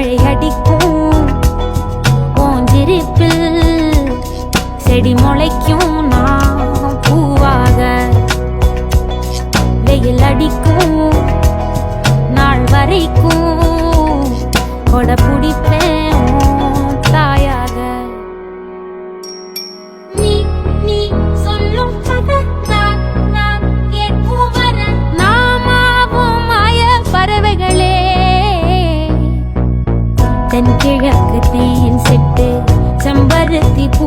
மழை அடிக்கும் போஞ்சிருப்பில் செடி முளைக்கும் நான் பூவாக வெயில் அடிக்கும் நாள் வரைக்கும் கொடை பிடிப்பேன் தாயாக. நீ நீ சொல்லும் கதை நான் கேட்கும் வர நாமாவும் மாய பறவைகளே. தென்கிழக்கு தேன் சிட்டு செம்பருத்தி பூ